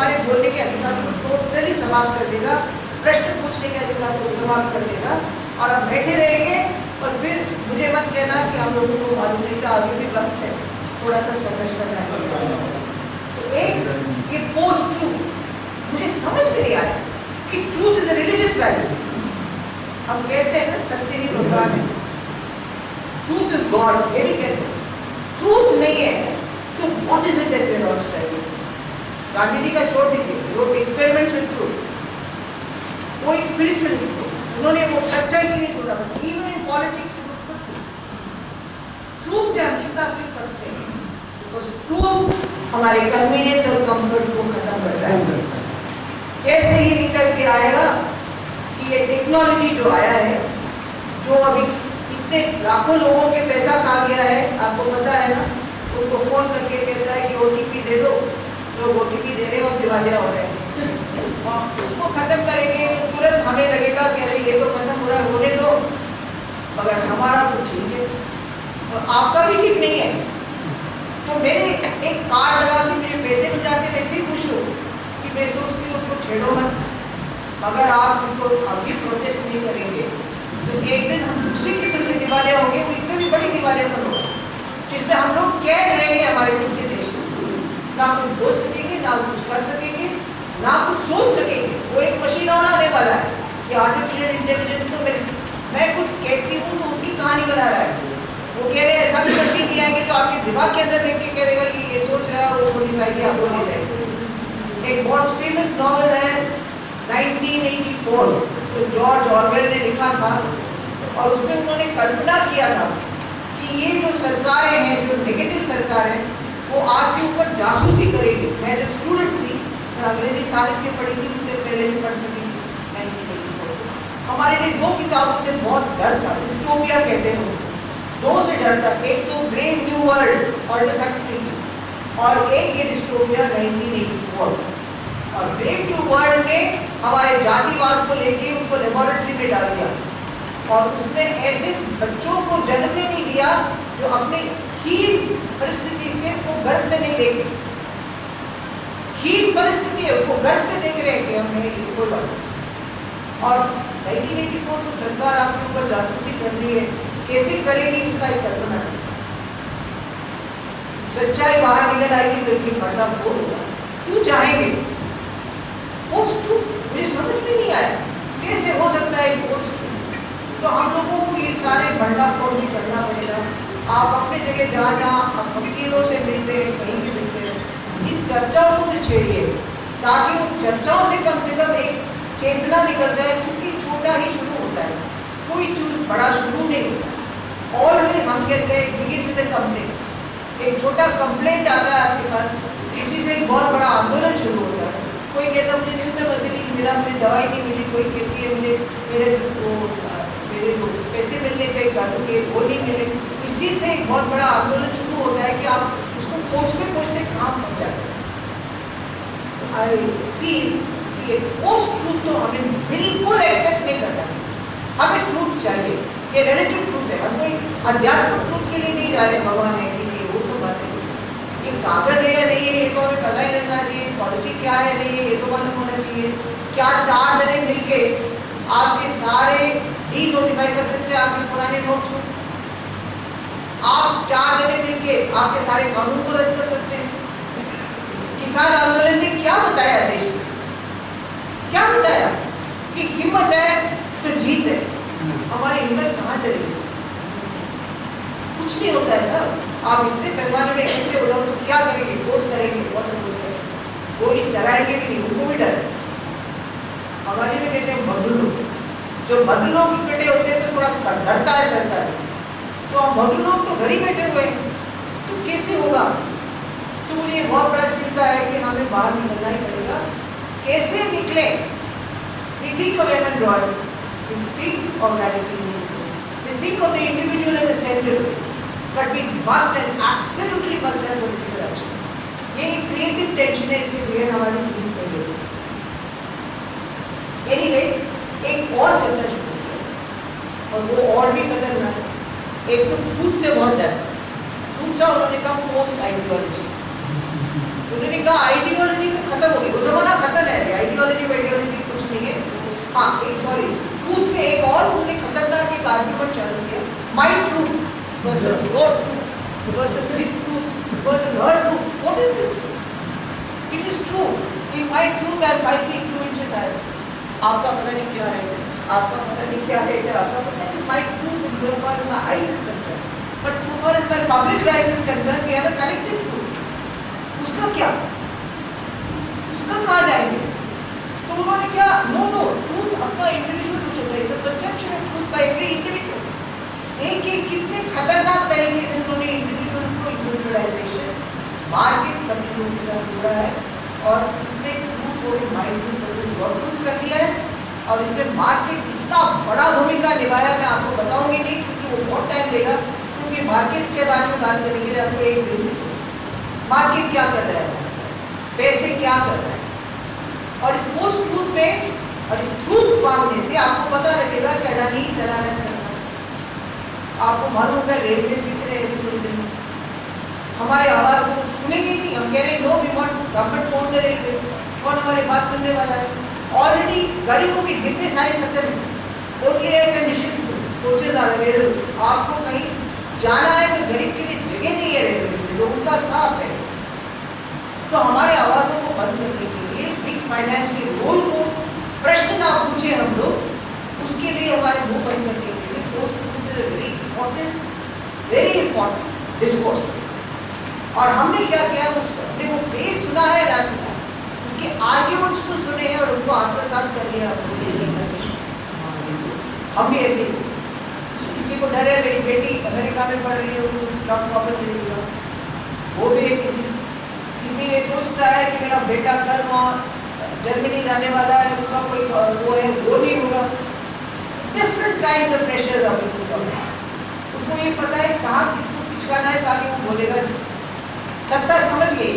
हमारे बोलने के अधिकार को टोटली समाप्त कर देगा, प्रश्न पूछने के अधिकार को समाप्त कर देगा, और आप बैठे रहेंगे। और फिर मुझे मत कहना कि हम लोगों को मालूम नहीं था, आगे भी वक्त है, थोड़ा सा संघर्ष करना है। तो एक ये पोस्ट ट्रूथ मुझे समझ में नहीं आया कि truth is a religious value. हम कहते हैं ना सत्य ही भगवान है, ट्रूथ इज गॉड, ये भी कहते हैं। ट्रूथ नहीं है तो what is it that we are not striving? Gandhi ji का छोड़ दीजिए, वो एक्सपेरिमेंट्स विद ट्रूथ, वो एक स्पिरिचुअलिस्ट थे, उन्होंने वो सच्चाई के लिए छोड़ा। इवन इन पॉलिटिक्स ट्रूथ से हम कितना क्यों करते हैं? बिकॉज ट्रूथ हमारे कन्वीनियंस और कंफर्ट को खत्म करता है। जैसे ही निकल के आएगा कि ये टेक्नोलॉजी जो आया है, जो अभी इतने लाखों लोगों के पैसा खा गया है, आपको पता है ना, उनको फोन करके कहता है कि OTP दे दो, लोग OTP दे रहे हैं और दिवालिया हो रहे हैं। उसको खत्म करेंगे तो तुरंत हमें लगेगा कि अरे ये तो खत्म हो रहा है, होने दो, मगर हमारा तो ठीक है और आपका भी ठीक नहीं है। तो मैंने एक कार्ड लगा के मेरे पैसे मिल जाते, मैं इतनी खुश हूँ कि मैं सोचती हूँ उसको छेड़ो मत। अगर आप इसको अभी प्रोटेस्ट नहीं करेंगे तो एक दिन हम दूसरी किस्म से दिवालिया होंगे, इससे भी बड़ी दिवालिया होगा, जिसमें हम लोग कैद रहेंगे हमारे खुद के देश में, ना कुछ बोल सकेंगे, ना कुछ कर सकेंगे, ना कुछ सोच सकेंगे। वो एक मशीन और आने वाला है कि आर्टिफिशियल इंटेलिजेंस तो मैं कुछ कहती हूँ तो उसकी कहानी बना रहा है। वो कह रहे हैं ऐसा भी मशीन भी आएंगे तो आपके दिमाग के अंदर देख के कह देगा कि ये सोच रहा है, वो थोड़ी सा आपको ले जाएगी। एक बहुत फेमस नॉवल है 1984, तो जॉर्ज ऑरवेल ने लिखा था, और उसमें उन्होंने कल्पना किया था कि ये जो सरकारें हैं, जो नेगेटिव सरकार है, वो आपके ऊपर जासूसी करेगी। मैं जब स्टूडेंट थी, मैं अंग्रेजी साहित्य पढ़ी थी, उससे पहले भी पढ़ चुकी थी 1984। हमारे लिए दो किताबों से बहुत डर था, डिस्टोपिया कहते हैं, दो से डर था। एक तो ब्रेव न्यू वर्ल्ड और सक्सेसफुल, और एक ये डिस्टोपिया 1984। और ब्रेव न्यू वर्ल्ड ने हमारे जातिवाद को लेके उसको लेबोरेटरी में डाल दिया, और उसमें ऐसे बच्चों को जन्म नहीं दिया जो अपने हीन परिस्थिति से वो गर्व से नहीं देखे। हीन परिस्थिति है, उसको गर्व से देख रहे हैं कि हमने कोई बात नहीं। और 1984 तो सरकार आपके ऊपर जासूसी कर रही है, कैसे करेगी इसका एक कल्पना है। सच्चाई बाहर निकल आएगी तो इतनी पर्दा फोड़ होगा, क्यों चाहेंगे? पोस्ट ट्रूथ मुझे समझ में नहीं आया, कैसे हो सकता है पोस्ट ट्रूथ? तो हम लोगों को ये सारे भंडाफोड़ भी करना पड़ेगा। आप अपने जगह जहाँ वकीलों से मिलते हैं, कहीं भी मिलते हैं, इन चर्चाओं को छेड़िए, ताकि उन चर्चाओं से कम एक चेतना निकलता है, क्योंकि छोटा ही शुरू होता है, कोई चीज बड़ा शुरू नहीं होता। ऑलवेज हम कहते हैं बिगिन विद अ कंप्लेंट। एक छोटा कंप्लेंट आता है आपके पास, इसी से एक बहुत बड़ा आंदोलन शुरू होता है। कोई कहता है मुझे न्यूनतम मजदूरी मिला, मुझे दवाई नहीं मिली, कोई कहती है मुझे मेरे जो पैसे मिलने थे घर के वो नहीं मिले। इसी से एक बहुत बड़ा आंदोलन शुरू होता है कि आप उसको पहुँचते पहुँचते कहाँ पहुँच जाते हैं। आई फील कि पोस्ट ट्रूथ तो हमें बिल्कुल एक्सेप्ट नहीं करना। हमें ट्रूथ चाहिए, ये रिलेटिव ट्रूथ है। हम कोई आध्यात्मिक ट्रूथ के लिए नहीं जा रहे, भगवान है कि नहीं, वो सब बातें ये कागज है या नहीं है ये तो हमें पता ही रहना चाहिए, पॉलिसी क्या है नहीं है ये तो मालूम होना चाहिए। क्या 4 जने मिलके आपके सारे डी नोटिफाई कर सकते हैं आपके पुराने नोट्स को? आप 4 जने मिलके आपके सारे कानून को रद्द कर सकते हैं। किसान आंदोलन ने क्या बताया देश में? क्या बताया कि हिम्मत है तो जीत है। हमारी हिम्मत कहाँ चलेगी? कुछ नहीं होता है सर। आप इतने पैमाने में इकट्ठे हो जाओ तो क्या करेंगे? पोस्ट करेंगे, गोली चलाएंगे भी नहीं, उनको भी डर। हमारे में कहते हैं मजलूम, जो मजलूम इकट्ठे होते हैं तो थोड़ा डरता है सरकार। तो हम मजलूम तो घर ही बैठे हुए हैं, तो कैसे होगा? तो मुझे बहुत बड़ा चिंता है कि हमें बाहर निकलना ही पड़ेगा। कैसे निकले? We think of human right, we think of radicalism, we think of the individual as the center, but we must and absolutely must have political action. ये क्रिएटिव टेंशन है, इसके बगैर हमारी जीवन नहीं होगी। Anyway, एक और चर्चा शुरू किया और वो और भी खतरनाक है। एक तो ट्रूथ से बहुत डर, दूसरा उन्होंने कहा पोस्ट आइडियोलॉजी। उन्होंने कहा आइडियोलॉजी तो खत्म हो गई, वो हाँ एक सॉरी ट्रूथ में एक और उन्होंने खतरनाक एक आर्ग्यूमेंट चालू किया, my truth versus your truth versus this truth versus her truth. What is this? It is true in my truth I am 5 feet 2 inches high. आपका पता नहीं क्या है, आपका पता नहीं क्या है, आपका पता नहीं. My truth in your part my I is concern, but so far as my public life is concerned we have a collective truth. उसका क्या, उसका कहाँ जाएंगे? तो उन्होंने क्या, नो ट्रूथ अपना इंडिविजुअल ट्रूथ होता है, it's a perception of truth by every individual. एक कितने खतरनाक तरीके से उन्होंने इंडिविजुअल को इंडिविजुअलाइजेशन मार्केट सब्जेक्टों के साथ जोड़ा है और इसमें ट्रूथ और माइंड वर्सेस योर ट्रूथ कर दिया है. और इसमें मार्केट इतना बड़ा भूमिका निभाया, मैं आपको बताऊंगी नहीं क्योंकि वो बहुत टाइम लेगा, क्योंकि मार्केट के बारे में बात करने के लिए आपको एक दिन, मार्केट क्या कर रहा है, पैसे क्या कर रहा है, और इस पोस्ट ट्रूथ में और इस ट्रूथ मांगने से आपको पता लगेगा कि अडानी चला रहा है सरकार. आपको मालूम होगा रेलवे बिक रहे हैं थोड़ी देर में, हमारे आवाज को सुनेंगे नहीं, हम कह रहे हैं no we want government to own the railway. कौन हमारी बात सुनने वाला है? ऑलरेडी गरीबों के डिब्बे सारे खत्म है, ओनली एयर कंडीशन कोचेज आ रहे हैं. आपको कहीं जाना है तो गरीब के लिए जगह नहीं है रेलवे में, जो उनका था पहले. तो हमारे आवाज़ों को बंद करने के लिए बिग फाइनेंस के रोल को प्रश्न ना पूछे हम लोग, उसके लिए हमारे मुंह बंद करने के लिए post truth is very important discourse. और हमने क्या किया, उसने वो फेस सुना है ना सुना, उसके आर्ग्यूमेंट्स तो सुने हैं और उनको आत्मसात कर लिया. हम भी ऐसे ही, किसी को डर है मेरी बेटी अमेरिका में पढ़ रही है, उसको जॉब प्रॉब्लम मिलेगा, वो भी है. किसी ने सोचता है कि मेरा बेटा कल वहाँ जर्मनी जाने वाला है, उसका कोई वो है, वो नहीं होगा. Different kinds of pressures of people. उसको ये पता है कहाँ किसको पिचकाना है ताकि वो बोलेगा. सत्ता समझ गई,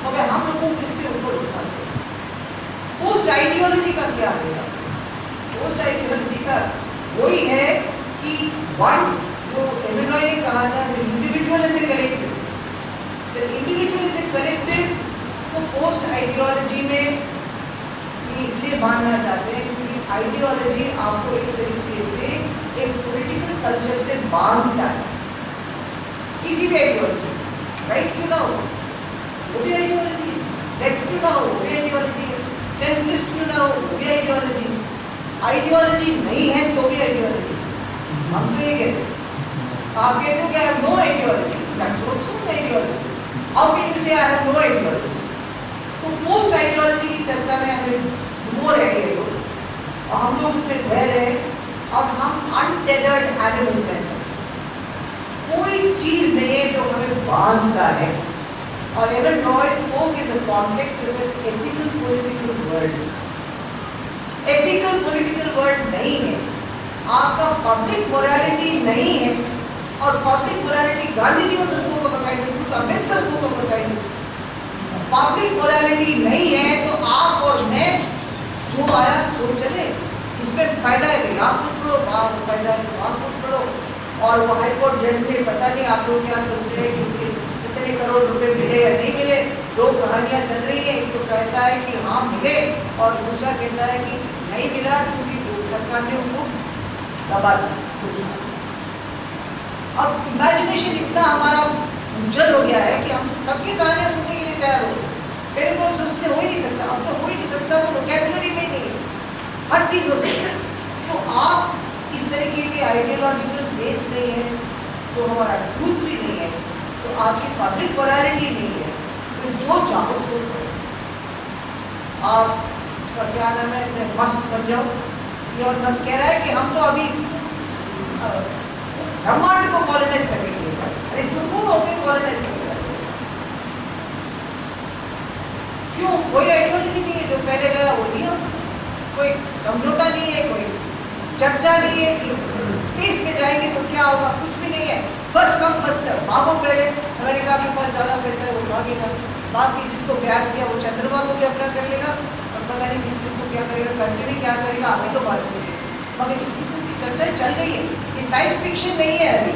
मगर हम लोगों को किससे ऊपर उठाते हैं. पोस्ट आइडियोलॉजी का क्या है? पोस्ट आइडियोलॉजी का वही है कि वन जो एमिनॉय ने कहा था, individual and the collective. The individual and the collective को पोस्ट आइडियोलॉजी में इसलिए मानना चाहते हैं क्योंकि आइडियोलॉजी आपको एक तरीके से एक पॉलिटिकल कल्चर से बांधता है. किसी भी आइडियोलॉजी, राइट क्यों ना हो वो भी आइडियोलॉजी, लेफ्ट क्यों ना हो वो भी आइडियोलॉजी, सेंट्रिस्ट क्यों ना हो वो भी आइडियोलॉजी. आइडियोलॉजी नहीं है तो भी आइडियोलॉजी. हम तो ये कहते हैं, आप कहते हो कि I have no ideology, that's also an ideology. How can you say I have no ideology? तो पोस्ट आइडियोलॉजी की चर्चा में हमें मोर है ये लोग, और हम लोग उसमें रह रहे हैं और हम अनटेथर्ड एनिमल्स हैं. कोई चीज नहीं है जो हमें बांधता है. और even Roy spoke in the context of an ethical political world. Ethical political world नहीं है, आपका पब्लिक मोरालिटी नहीं है. और पब्लिक मोरालिटी गांधी जी और spoke of a kind of truth, Ambedkar spoke of a kind of truth. Public morality नहीं है तो आप और मैं जो आया सो चले, इसमें फायदा है कि आप खुद पढ़ो, आप फायदा है तो आप खुद पढ़ो. और वो हाई कोर्ट जज ने पता नहीं आप लोग क्या सोचते हैं कि उसके कितने करोड़ रुपए मिले या नहीं मिले. दो कहानियां चल रही है, एक तो कहता है कि हाँ मिले और दूसरा कहता है कि नहीं मिला क्योंकि सरकार ने उनको दबा दिया. अब इमेजिनेशन इतना हमारा उज्जवल हो गया है कि हम सबकी कहानियां सुनने के लिए तैयार हो गए. पहले तो हम सोचते हो ही नहीं सकता, अब तो हो ही नहीं सकता, तो वोकैबुलरी में नहीं है, हर चीज़ हो सकती है. तो आप इस तरीके के आइडियोलॉजिकल बेस नहीं है तो हमारा ट्रूथ भी नहीं है, तो आपकी पब्लिक मोरालिटी नहीं है, तो जो चाहो सो करो. आप उसका क्या नाम है, मस्त बन जाओ. इलॉन मस्क कह रहा है कि हम तो अभी ब्रह्मांड को कॉलोनाइज करने के लिए, अरे तुम कौन होते कॉलोनाइज करने? क्यों? कोई आइडियोलॉजी नहीं है, जो पहले गया वो नहीं हो सकता, कोई समझौता नहीं है, कोई चर्चा नहीं है कि स्पेस में जाएंगे तो क्या होगा, कुछ भी नहीं है. First come first serve. भागो पहले, अमेरिका के पास ज़्यादा पैसा है वो भागेगा, बाकी जिसको प्यार किया वो चंद्रमा को भी अपना कर लेगा, और पता नहीं किस किस को क्या करेगा, करके भी क्या करेगा अभी तो बात नहीं है. मगर इस किस्म की चर्चा चल गई है, ये साइंस फिक्शन नहीं है. अभी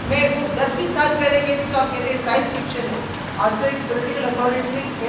मैं इसको 10-20 साल पहले कहती तो आप कहते हैं साइंस फिक्शन है. आज तो एक पॉलिटिकल अथॉरिटी